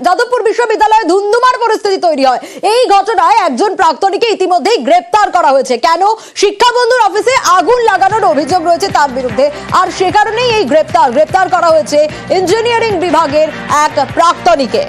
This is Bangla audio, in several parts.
যাদবপুর বিশ্ববিদ্যালয়ে ধুন্ধুমার পরিস্থিতি তৈরি হয়। এই ঘটনায় একজন প্রাক্তনীকে ইতিমধ্যেই গ্রেপ্তার করা হয়েছে। কেন? শিক্ষাবন্ধুর অফিসে আগুন লাগানোর অভিযোগ রয়েছে তার বিরুদ্ধে, আর সে কারণেই এই গ্রেপ্তার করা হয়েছে ইঞ্জিনিয়ারিং বিভাগের এক প্রাক্তনীকে।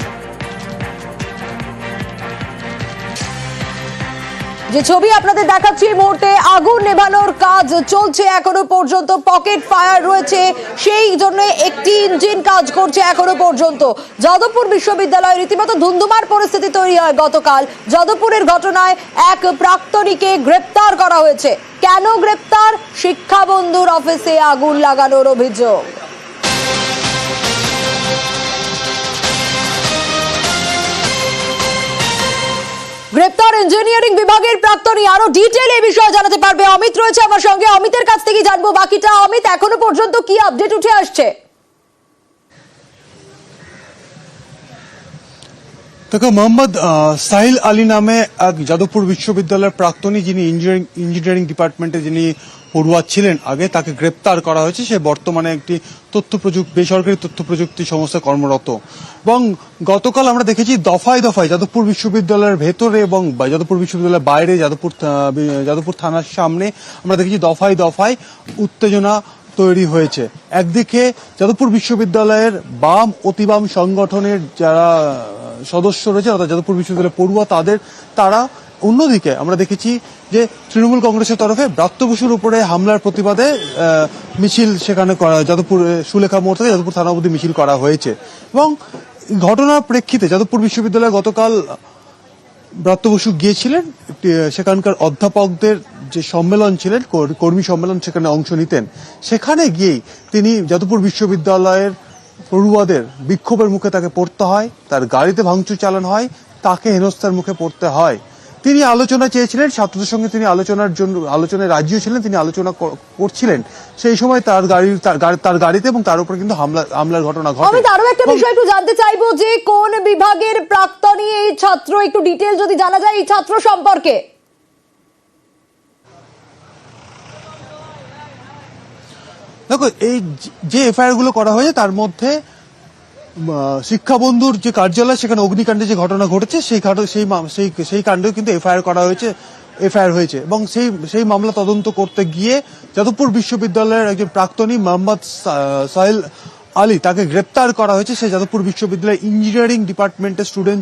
যে ছবি আপনাদের দেখাচ্ছি এই মুহূর্তে, আগুন নেভানোর কাজ চলছে এখনো পর্যন্ত, পকেট ফায়ার রয়েছে, সেই জন্য একটি ইঞ্জিন কাজ করছে এখনো পর্যন্ত। যাদবপুর বিশ্ববিদ্যালয়ে রীতিমতো ধুন্ধুমার পরিস্থিতি তৈরি হয় গতকাল। যাদবপুরের ঘটনায় এক প্রাক্তনীকে গ্রেপ্তার করা হয়েছে। কেন গ্রেপ্তার? শিক্ষাবন্ধুর অফিসে আগুন লাগানোর অভিযোগ। গ্রেপ্তার ইঞ্জিনিয়ারিং বিভাগের প্রাক্তনী। আরো ডিটেইল এই বিষয়ে জানাতে পারবে অমিত রয়েছে আমার সঙ্গে। অমিতের কাছ থেকে জানবো বাকিটা। অমিত, এখনো পর্যন্ত কি আপডেট উঠে আসছে? দেখো, মোহাম্মদ সাহিল আলী নামে এক যাদবপুর বিশ্ববিদ্যালয়ের প্রাক্তনী, যিনি ইঞ্জিনিয়ারিং ডিপার্টমেন্টে যিনি পড়ুয়া ছিলেন আগে, তাকে গ্রেপ্তার করা হয়েছে। সে বর্তমানে একটি বেসরকারি তথ্য প্রযুক্তি সংস্থায় কর্মরত। এবং গতকাল আমরা দেখেছি দফায় দফায় যাদবপুর বিশ্ববিদ্যালয়ের ভেতরে এবং যাদবপুর বিশ্ববিদ্যালয়ের বাইরে, যাদবপুর থানার সামনে আমরা দেখেছি দফায় দফায় উত্তেজনা তৈরি হয়েছে। একদিকে যাদবপুর বিশ্ববিদ্যালয়ের বাম অতিবাম সংগঠনের যারা সদস্য রয়েছে, অর্থাৎ যাদবপুর বিশ্ববিদ্যালয়ের পড়ুয়া তারা, অন্যদিকে আমরা দেখেছি যে তৃণমূল কংগ্রেসের তরফে ব্রাত্য বসুর উপরে হামলার প্রতিবাদে মিছিল সেখানে যাদবপুর সুলেখা মোড় থেকে যাদবপুর থানা অবধি মিছিল করা হয়েছে। এবং ঘটনার প্রেক্ষিতে যাদবপুর বিশ্ববিদ্যালয়ে গতকাল ব্রাত্য বসু গিয়েছিলেন, সেখানকার অধ্যাপকদের যে সম্মেলন ছিলেন, কর্মী সম্মেলন, সেখানে অংশ নিতেন। সেখানে গিয়েই তিনি যাদবপুর বিশ্ববিদ্যালয়ের পড়ুয়াদের বিক্ষোভের মুখে তাকে পড়তে হয়, তার গাড়িতে ভাঙচুর চালানো হয়, তাকে হেনস্থার মুখে পড়তে হয়। তিনি আলোচনা চেয়েছিলেন, ছাত্রদের সঙ্গে তিনি আলোচনায় রাজিও ছিলেন, তিনি আলোচনা করছিলেন। সেই সময় তার গাড়িতে এবং তার উপরে কিন্তু হামলার ঘটনা ঘটে। আমি আরো একটা বিষয় একটু জানতে চাইবো যে কোন বিভাগের প্রাক্তনী এই ছাত্র, একটু ডিটেইল যদি জানা যায় এই ছাত্র সম্পর্কে। দেখো, এই যে এফআইআর গুলো করা হয়েছে তার মধ্যে শিক্ষাবন্ধুর যে কার্যালয়, সেখানে অগ্নিকাণ্ডে যে ঘটনা ঘটেছে সেই কাণ্ডেও কিন্তু এফআইআর হয়েছে। এবং সেই মামলা তদন্ত করতে গিয়ে যাদবপুর বিশ্ববিদ্যালয়ের একজন প্রাক্তনী মোহাম্মদ সাহিল আলী, তাকে গ্রেপ্তার করা হয়েছে। সে যাদবপুর বিশ্ববিদ্যালয়ের ইঞ্জিনিয়ারিং ডিপার্টমেন্টের স্টুডেন্ট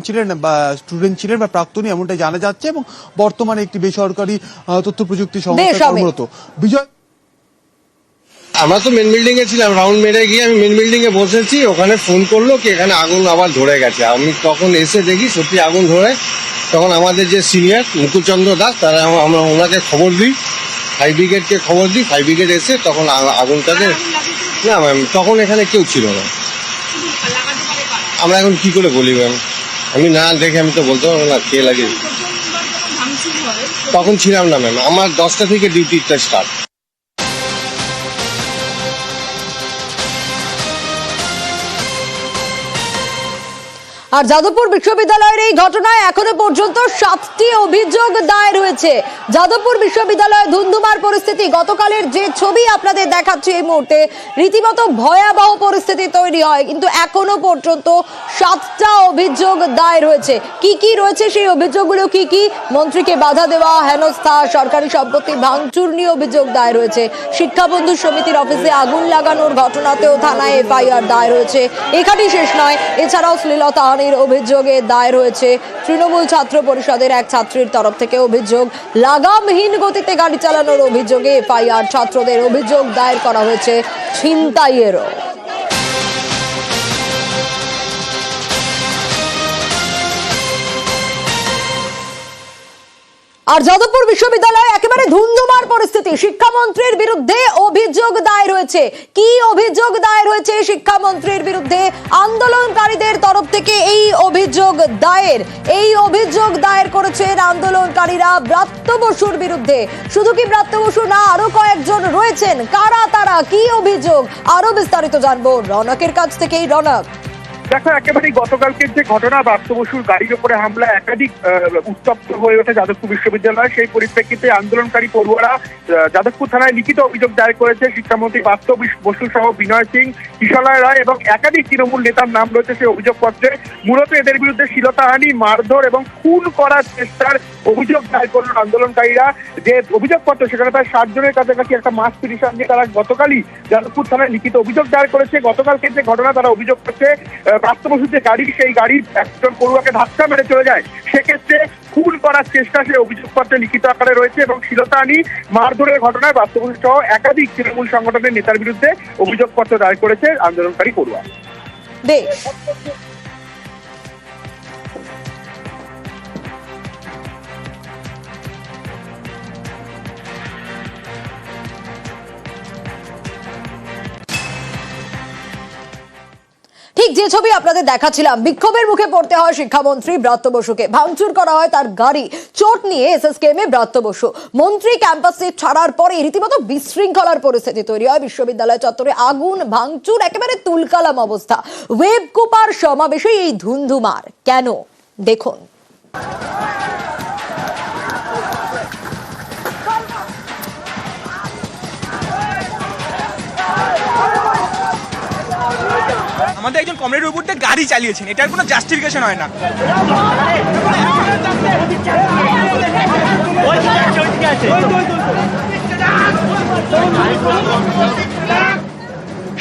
ছিলেন বা প্রাক্তনী, এমনটাই জানা যাচ্ছে। এবং বর্তমানে একটি বেসরকারি তথ্য প্রযুক্তি সংস্থায় কর্মরত। বিজয়, আমরা তো মেন বিল্ডিং এ ছিলাম, রাউন্ড মেরে গিয়ে আমি মেন বিল্ডিং এ বসেছি, ওখানে ফোন করলো কি এখানে আগুন আবার ধরে গেছে। আমি তখন এসে দেখি সত্যি আগুন ধরে। তখন আমাদের যে সিনিয়র মুকুলচন্দ্র দাস, তারা আমরা ওনাকে খবর দিই, ফায়ার ব্রিগেডকে খবর দিই। ফায়ার ব্রিগেড এসে তখন আগুনটাকে, না ম্যাম তখন এখানে কেউ ছিল না। আমরা এখন কি করে বলি ম্যাম, আমি না দেখে আমি তো বলতে পারবো না কে লাগে। তখন ছিলাম না ম্যাম, আমার 10টা থেকে ডিউটিটা স্টার্ট। আর যাদবপুর বিশ্ববিদ্যালয়ের এই ঘটনায় এখনো পর্যন্ত 7টি অভিযোগ দায়ের হয়েছে। যাদবপুর বিশ্ববিদ্যালয়ে ধুন্ধুমার পরিস্থিতি, গতকালের যে ছবি আপনাদের দেখাচ্ছি এই মুহূর্তে, রীতিমতো ভয়াবহ পরিস্থিতি তৈরি হয়। কিন্তু এখনো পর্যন্ত 7টা অভিযোগ দায়ের হয়েছে। কি কি রয়েছে সেই অভিযোগগুলো কি কি? মন্ত্রীকে বাধা দেওয়া, হেনস্থা, সরকারি সম্পত্তি ভাঙচুর নিয়ে অভিযোগ দায়ের হয়েছে। শিক্ষাবন্ধু সমিতির অফিসে আগুন লাগানোর ঘটনাতেও থানায় এফআইআর দায়ের হয়েছে। এখানেই শেষ নয়, এছাড়াও শ্লীলতা অভিযোগে দায়ের হয়েছে তৃণমূল ছাত্র পরিষদের এক ছাত্রীর তরফ থেকে অভিযোগ, লাগামহীন গতিতে গাড়ি চালানোর অভিযোগে এফআইআর। ছাত্রদের অভিযোগ দায়ের করা হয়েছে ছিনতাইয়েরও। আর যাদবপুর বিশ্ববিদ্যালয়ে একেবারে ধুন্ধুমার পরিস্থিতি, শিক্ষামন্ত্রীর বিরুদ্ধে অভিযোগ দায়ের হয়েছে। কি অভিযোগ দায়ের হয়েছে শিক্ষামন্ত্রীর বিরুদ্ধে? আন্দোলনকারীদের তরফ থেকে এই অভিযোগ দায়ের করেছেন আন্দোলনকারীরা ব্রাত্য বসুর বিরুদ্ধে। শুধু কি ব্রাত্য বসু না, আরো কয়েকজন রয়েছেন। কারা তারা, কি অভিযোগ? আরো বিস্তারিত জানবো রনকের কাছ থেকেই। রনক, দেখো, একেবারেই গতকালকের যে ঘটনা, ব্রাত্য বসুর গাড়ির উপরে হামলা একাধিক উত্তপ্ত হয়ে ওঠে যাদবপুর বিশ্ববিদ্যালয়। সেই পরিপ্রেক্ষিতে আন্দোলনকারী পড়ুয়ারা যাদবপুর থানায় লিখিত অভিযোগ দায়ের করেছে। শিক্ষামন্ত্রী ব্রাত্য বসু সহ বিনয় সিং, কিশলয় রায় এবং একাধিক তৃণমূল নেতার নাম রয়েছে সেই অভিযোগপত্রে। মূলত এদের বিরুদ্ধে শ্লীলতাহানি, মারধর এবং খুন করার চেষ্টার অভিযোগ দায়ের করলেন আন্দোলনকারীরা। যে অভিযোগপত্র, সেখানে প্রায় 60 জনের কাছাকাছি একটা মাস পিটিশন দিয়ে তারা গতকালই যাদবপুর থানায় লিখিত অভিযোগ দায়ের করেছে। গতকালকে যে ঘটনা, তারা অভিযোগ করছে ব্রাত্য বসুর যে গাড়ি, সেই গাড়ির একজন পড়ুয়াকে ধাক্কা মেরে চলে যায়, সেক্ষেত্রে খুন করার চেষ্টা সেই অভিযোগপত্রে লিখিত আকারে রয়েছে। এবং শ্লীলতাহানি, মারধরের ঘটনায় ব্রাত্য বসু সহ একাধিক তৃণমূল সংগঠনের নেতার বিরুদ্ধে অভিযোগপত্র দায়ের করেছে আন্দোলনকারী পড়ুয়া। দেশ ঠিক যে ছবি আপনাদের দেখাচ্ছিলাম, বিক্ষোভের মুখে পড়তে হয় শিক্ষামন্ত্রী ব্রাত্য বসুকে। ভাঙচুর করা হয় তার গাড়ি, চোট নিয়ে এসএসকেএমে ব্রাত্য বসু। মন্ত্রী ক্যাম্পাসে ছাড়ার পরে রীতিমতো বিশৃঙ্খলার পরিস্থিতি তৈরি হয় বিশ্ববিদ্যালয় চত্বরে। আগুন, ভাঙচুর, একেবারে তুলকালাম অবস্থা। ওয়েব কুপার সমাবেশে এই ধুন্ধুমার কেন, দেখুন। আমাদের একজন কমরেডের উপর দিয়ে গাড়ি চালিয়েছেন, এটার কোনো জাস্টিফিকেশন হয় না।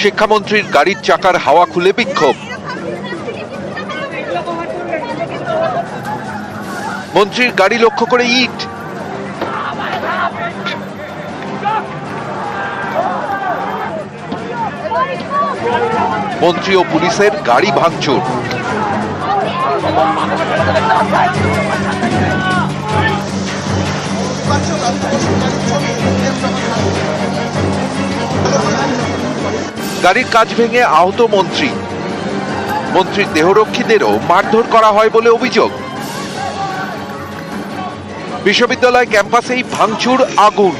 শিক্ষামন্ত্রীর গাড়ির চাকার হাওয়া খুলে বিক্ষোভ। মন্ত্রীর গাড়ি লক্ষ্য করে ইট। মন্ত্রী ও পুলিশের গাড়ি ভাঙচুর। গাড়ির কাঁচ ভেঙে আহত মন্ত্রী। মন্ত্রীর দেহরক্ষীদেরও মারধর করা হয় বলে অভিযোগ। বিশ্ববিদ্যালয় ক্যাম্পাসেই ভাঙচুর, আগুন।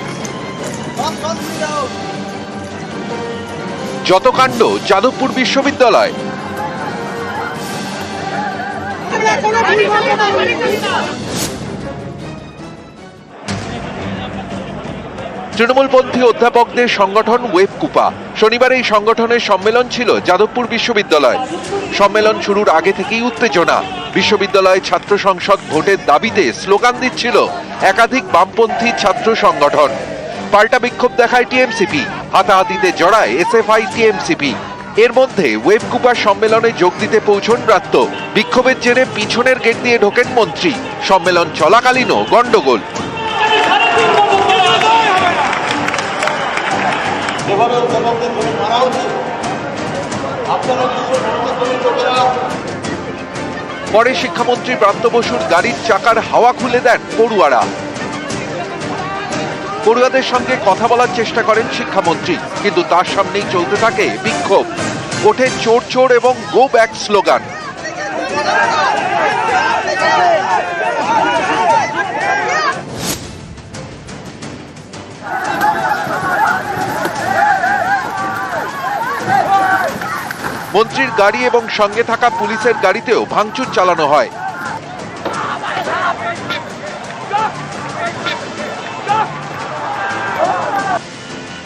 যত কাণ্ড যাদবপুর বিশ্ববিদ্যালয়। তৃণমূলপন্থী অধ্যাপকদের সংগঠন ওয়েব কুপা। শনিবার এই সংগঠনের সম্মেলন ছিল যাদবপুর বিশ্ববিদ্যালয়। সম্মেলন শুরুর আগে থেকেই উত্তেজনা। বিশ্ববিদ্যালয় ছাত্র সংসদ ভোটের দাবিতে স্লোগান দিচ্ছিল একাধিক বামপন্থী ছাত্র সংগঠন। পাল্টা বিক্ষোভ দেখায় টিএমসিপি, হাতাহাতিতে জড়ায় এসএফআই টিএমসিপি। এর মধ্যে ওয়েব কুপার সম্মেলনে যোগ দিতে পৌঁছন ব্রাত্য। বিক্ষোভের জেরে পিছনের গেট দিয়ে ঢোকেন মন্ত্রী। সম্মেলন চলাকালীনও গন্ডগোল। পরে শিক্ষামন্ত্রী ব্রাত্য বসুর গাড়ির চাকার হাওয়া খুলে দেন পড়ুয়ারা। পড়ুয়াদের সঙ্গে কথা বলার চেষ্টা করেন শিক্ষামন্ত্রী, কিন্তু তার সামনেই চলতে থাকে বিক্ষোভ। ওঠে চোর চোর এবং গো ব্যাক স্লোগান। মন্ত্রীর গাড়ি এবং সঙ্গে থাকা পুলিশের গাড়িতেও ভাঙচুর চালানো হয়।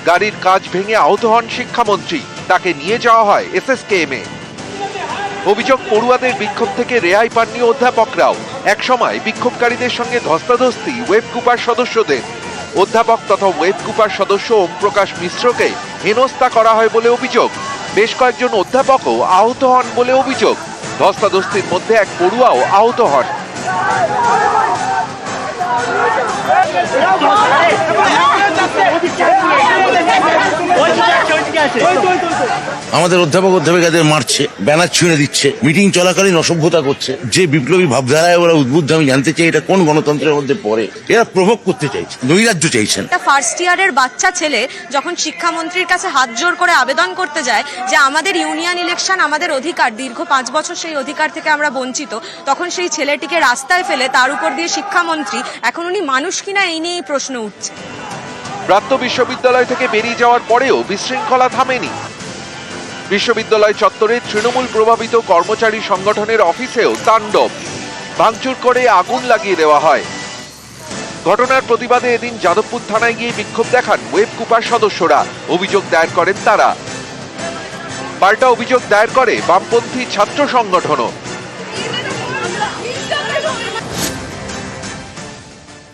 গাড়ির কাঁচ ভেঙে আহত হন শিক্ষামন্ত্রী। তাকে নিয়ে যাওয়া হয় এসএসকেএমে। অভিযোগ, পড়ুয়াদের বিক্ষোভ থেকে রেহাই পাননি অধ্যাপকরাও। একসময় বিক্ষোভকারীদের সঙ্গে ধস্তাধস্তি ওয়েব কুপার সদস্যদের। অধ্যাপক তথা ওয়েব কুপার সদস্য ওম প্রকাশ মিশ্রকে হেনস্থা করা হয় বলে অভিযোগ। বেশ কয়েকজন অধ্যাপকও আহত হন বলে অভিযোগ। ধস্তাধস্তির মধ্যে এক পড়ুয়াও আহত হন। আমাদের অধ্যাপিকাদের মারছে, ব্যানার ছিঁড়ে দিচ্ছে, মিটিং চলাকালীন অসভ্যতা করছে। যে বিপ্লবী ভাবধারায় ওরা উদ্বুদ্ধ, আমি জানতে চাই এটা কোন গণতন্ত্রের মধ্যে পড়ে? এরা প্রভোগ করতে চাইছে, নৈরাজ্য চাইছেন। একটা ফার্স্ট ইয়ারের বাচ্চা ছেলে যখন শিক্ষামন্ত্রীর কাছে হাত জোর করে আবেদন করতে যায় যে আমাদের ইউনিয়ন ইলেকশন আমাদের অধিকার, দীর্ঘ 5 বছর সেই অধিকার থেকে আমরা বঞ্চিত, তখন সেই ছেলেটিকে রাস্তায় ফেলে তার উপর দিয়ে শিক্ষামন্ত্রী, এখন উনি মানুষ কিনা এই নিয়েই প্রশ্ন উঠছে। ব্রাত্য বিশ্ববিদ্যালয় থেকে বেরিয়ে যাওয়ার পরেও বিশৃঙ্খলা থামেনি। বিশ্ববিদ্যালয় চত্বরে তৃণমূল প্রভাবিত কর্মচারী সংগঠনের অফিসেও তাণ্ডব, ভাঙচুর করে আগুন লাগিয়ে দেওয়া হয়। ঘটনার প্রতিবাদে এদিন যাদবপুর থানায় গিয়ে বিক্ষোভ দেখান ওয়েব কুপার সদস্যরা। অভিযোগ দায়ের করেন তারা। পাল্টা অভিযোগ দায়ের করে বামপন্থী ছাত্র সংগঠনও।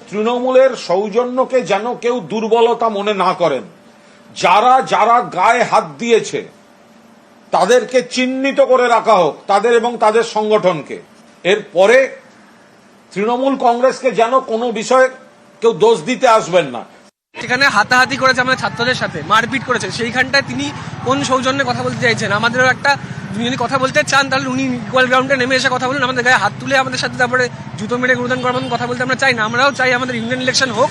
তৃণমূলের সৌজন্যকে যেন কেউ দুর্বলতা মনে না করেন। যারা যারা গায়ে হাত দিয়েছে তাদেরকে চিহ্নিত করে রাখা হোক, তাদের এবং তাদের সংগঠনকে। এরপরে তৃণমূল কংগ্রেসকে যেন কোনো বিষয়ে কেউ দোষ দিতে আসবেন না। এখানে হাতাহাতি করেছে আমাদের ছাত্রদের সাথে, মারপিট করেছে, সেইখানটায় তিনি কোন সৌজন্যে কথা বলতে চাইছেন? আমাদেরও একটা যদি কথা বলতে চান তাহলে উনি ইকুয়াল গ্রাউন্ডে নেমে এসে কথা বলুন, আমাদের গায়ে হাত তুলে আমাদের সাথে তারপরে জুতো মেরে গুরুদান করার মতন কথা বলতে আমরা চাই না। আমরাও চাই আমাদের ইউনিয়ন ইলেকশন হোক।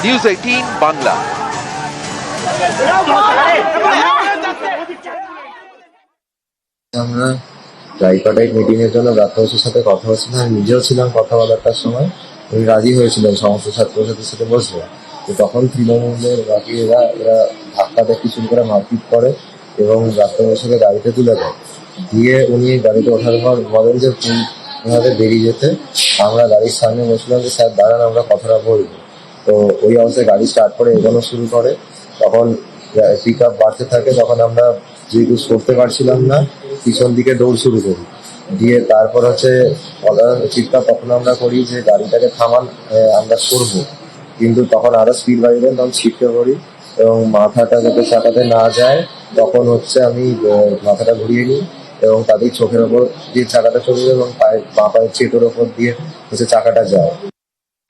নিউজ 18 বাংলা। আমরা ট্রাইপার্টাইট মিটিং এর জন্য রাত্রবাসীর সাথে কথা হচ্ছিলাম, আমি নিজেও ছিলাম কথা বলার সময়। উনি রাজি হয়েছিলেন সমস্ত ছাত্রছাত্রীর সাথে বসবে, তো তখন তৃণমূলের বাকি এরা ধাক্কা দেখি শুরু করে মারপিট করে এবং রাত্রবাসীকে গাড়িতে তুলে দেয়। দিয়ে উনি গাড়িতে ওঠার পর বলেন যে ওনাদের বেরিয়ে যেতে। আমরা গাড়ির সামনে বসলাম যে স্যার দাঁড়ান, আমরা কথাটা বলবো। তো ওই অবস্থায় গাড়ি স্টার্ট করে এগোনো শুরু করে। তখন পিক আপ বাড়তে থাকে, তখন আমরা যেহেতু সরতে পারছিলাম না, পিছন দিকে দৌড় শুরু করি। দিয়ে তারপর চিৎকার তখন আমরা করি যে গাড়িটাকে থামান, আমরা সরবো। কিন্তু তখন আরো স্পিড বাড়িয়ে তখন ছিটকে পড়ি এবং মাথাটা যাতে চাকাতে না যায় তখন আমি মাথাটা ঘুরিয়ে নিই এবং তাদের চোখের ওপর দিয়ে চাকাটা চলে যায় এবং বাঁ পায়ের চেটোর ওপর দিয়ে চাকাটা যায়।